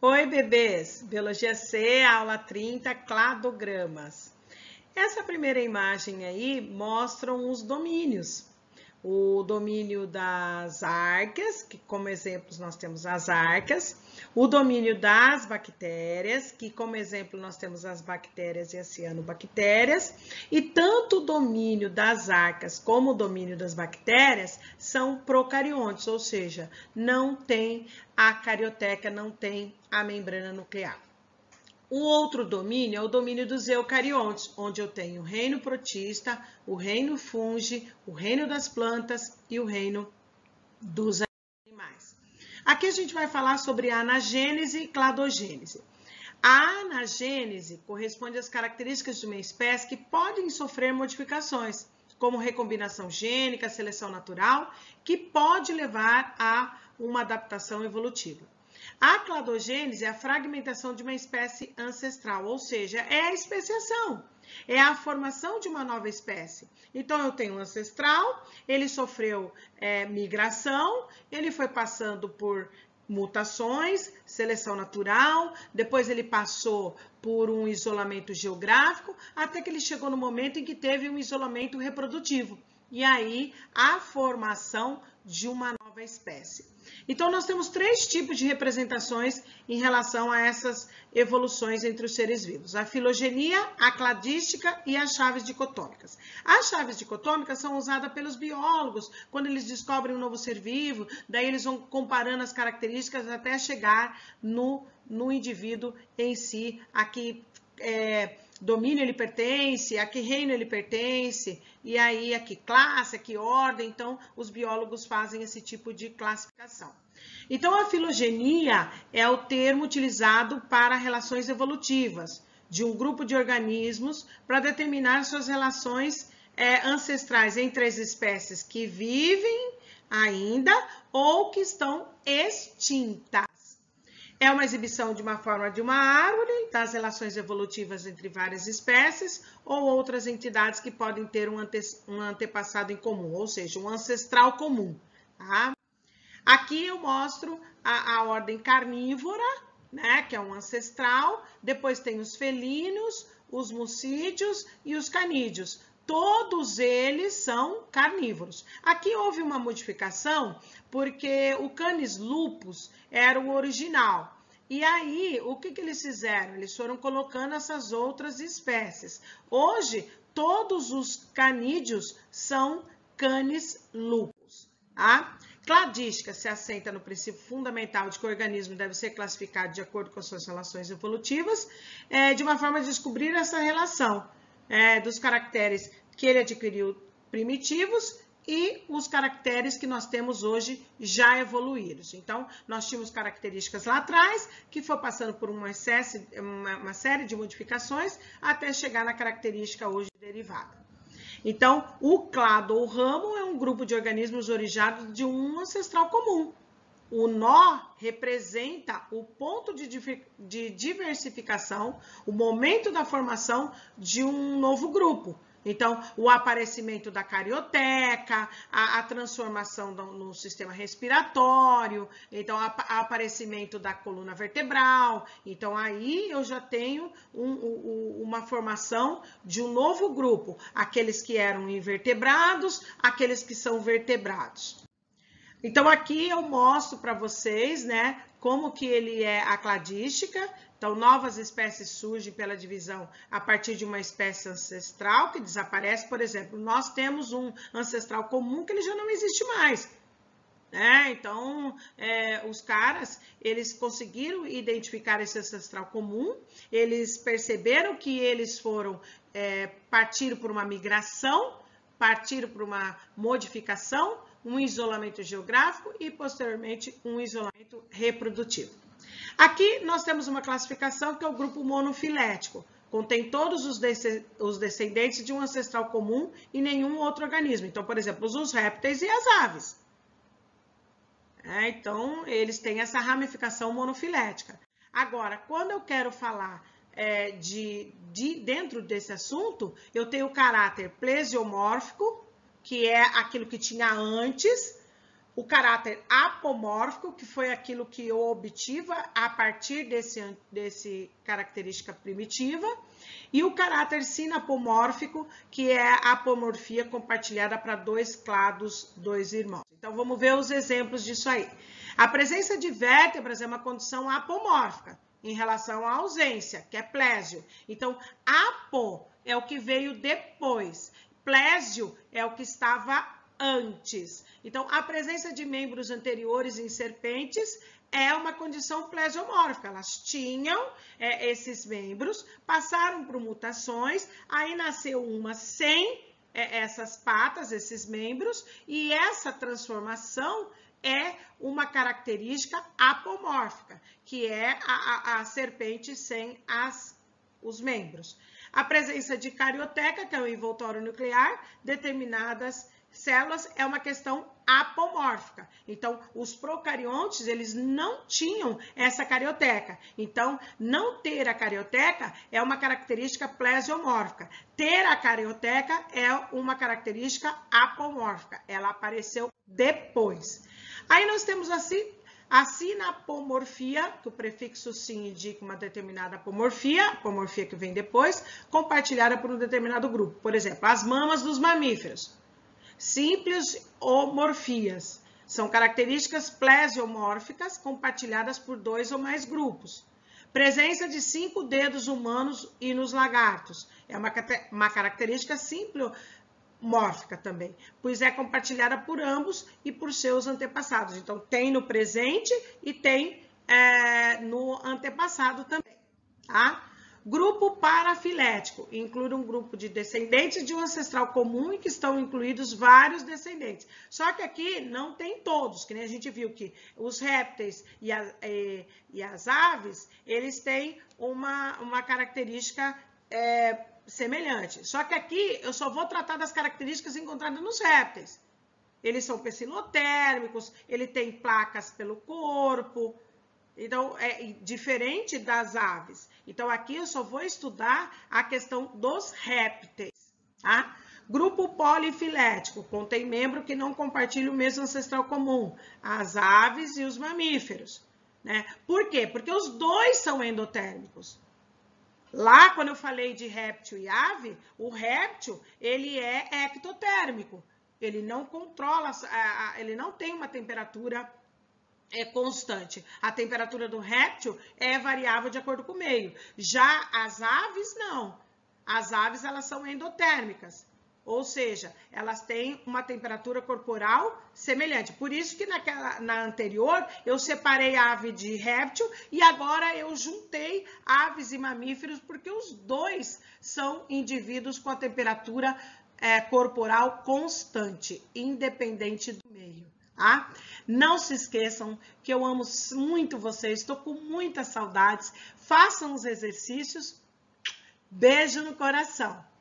Oi, bebês! Biologia C, aula 30, cladogramas. Essa primeira imagem aí mostra os domínios. O domínio das arqueias, que como exemplos nós temos as arqueias. O domínio das bactérias, que como exemplo nós temos as bactérias e as cianobactérias. E tanto o domínio das arqueias como o domínio das bactérias são procariontes, ou seja, não tem a carioteca, não tem a membrana nuclear. O outro domínio é o domínio dos eucariontes, onde eu tenho o reino protista, o reino fungi, o reino das plantas e o reino dos animais. Aqui a gente vai falar sobre a anagênese e cladogênese. A anagênese corresponde às características de uma espécie que podem sofrer modificações, como recombinação gênica, seleção natural, que pode levar a uma adaptação evolutiva. A cladogênese é a fragmentação de uma espécie ancestral, ou seja, é a especiação, é a formação de uma nova espécie. Então, eu tenho um ancestral, ele sofreu migração, ele foi passando por mutações, seleção natural, depois ele passou por um isolamento geográfico, até que ele chegou no momento em que teve um isolamento reprodutivo. E aí, a formação de uma nova espécie. Então, nós temos três tipos de representações em relação a essas evoluções entre os seres vivos. A filogenia, a cladística e as chaves dicotômicas. As chaves dicotômicas são usadas pelos biólogos quando eles descobrem um novo ser vivo, daí eles vão comparando as características até chegar no indivíduo em si, a que domínio ele pertence, a que reino ele pertence, e aí a que classe, a que ordem. Então, os biólogos fazem esse tipo de classificação. Então, a filogenia é o termo utilizado para relações evolutivas de um grupo de organismos para determinar suas relações ancestrais entre as espécies que vivem ainda ou que estão extintas. É uma exibição de uma forma de uma árvore, das relações evolutivas entre várias espécies ou outras entidades que podem ter um antepassado em comum, ou seja, um ancestral comum. Tá? Aqui eu mostro a ordem carnívora, né, que é um ancestral, depois tem os felinos, os mucídeos e os canídeos. Todos eles são carnívoros. Aqui houve uma modificação porque o Canis lupus era o original. E aí, o que eles fizeram? Eles foram colocando essas outras espécies. Hoje, todos os canídeos são Canis lupus. Tá? Cladística se assenta no princípio fundamental de que o organismo deve ser classificado de acordo com as suas relações evolutivas, de uma forma de descobrir essa relação dos caracteres que ele adquiriu primitivos e os caracteres que nós temos hoje já evoluídos. Então, nós tínhamos características lá atrás, que foi passando por uma série de modificações, até chegar na característica hoje derivada. Então, o clado ou ramo é um grupo de organismos originários de um ancestral comum. O nó representa o ponto de diversificação, o momento da formação de um novo grupo. Então, o aparecimento da carioteca, a transformação no sistema respiratório, então, o aparecimento da coluna vertebral. Então, aí eu já tenho uma formação de um novo grupo, aqueles que eram invertebrados, aqueles que são vertebrados. Então, aqui eu mostro para vocês, né, como que ele é a cladística. Então, novas espécies surgem pela divisão a partir de uma espécie ancestral que desaparece. Por exemplo, nós temos um ancestral comum que ele já não existe mais. Então, os caras, eles conseguiram identificar esse ancestral comum, eles perceberam que eles partiram por uma migração, partiram por uma modificação, um isolamento geográfico e, posteriormente, um isolamento reprodutivo. Aqui nós temos uma classificação que é o grupo monofilético, contém todos os descendentes de um ancestral comum e nenhum outro organismo. Então, por exemplo, os répteis e as aves. Então, eles têm essa ramificação monofilética. Agora, quando eu quero falar dentro desse assunto, eu tenho o caráter plesiomórfico, que é aquilo que tinha antes, o caráter apomórfico, que foi aquilo que eu obtive a partir desse característica primitiva, e o caráter sinapomórfico, que é a apomorfia compartilhada para dois clados, dois irmãos. Então, vamos ver os exemplos disso aí. A presença de vértebras é uma condição apomórfica em relação à ausência, que é plésio. Então, apo é o que veio depois, plésio é o que estava antes. Então, a presença de membros anteriores em serpentes é uma condição plesiomórfica. Elas tinham esses membros, passaram por mutações, aí nasceu uma sem essas patas, esses membros, e essa transformação é uma característica apomórfica, que é a serpente sem os membros. A presença de carioteca, que é o envoltório nuclear, determinadas células, é uma questão apomórfica. Então, os procariontes, eles não tinham essa carioteca. Então, não ter a carioteca é uma característica plesiomórfica. Ter a carioteca é uma característica apomórfica. Ela apareceu depois. Aí nós temos a sinapomorfia, que o prefixo sin indica uma determinada apomorfia que vem depois, compartilhada por um determinado grupo. Por exemplo, as mamas dos mamíferos. Simples homorfias. São características plesiomórficas compartilhadas por 2 ou mais grupos. Presença de 5 dedos humanos e nos lagartos. É uma característica simplomórfica também, pois é compartilhada por ambos e por seus antepassados. Então, tem no presente e tem no antepassado também, tá? Grupo parafilético, inclui um grupo de descendentes de um ancestral comum e que estão incluídos vários descendentes. Só que aqui não tem todos, que nem a gente viu que os répteis e as aves, eles têm uma característica semelhante. Só que aqui eu só vou tratar das características encontradas nos répteis. Eles são pecilotérmicos, ele tem placas pelo corpo. Então, é diferente das aves. Então, aqui eu só vou estudar a questão dos répteis, tá? Grupo polifilético, contém membro que não compartilha o mesmo ancestral comum, as aves e os mamíferos, né? Por quê? Porque os dois são endotérmicos. Lá, quando eu falei de réptil e ave, o réptil, ele é ectotérmico. Ele não controla, ele não tem uma temperatura constante. A temperatura do réptil é variável de acordo com o meio. Já as aves, não. As aves, elas são endotérmicas. Ou seja, elas têm uma temperatura corporal semelhante. Por isso que na anterior, eu separei a ave de réptil e agora eu juntei aves e mamíferos, porque os dois são indivíduos com a temperatura corporal constante, independente do meio. Tá? Não se esqueçam que eu amo muito vocês, estou com muitas saudades. Façam os exercícios. Beijo no coração.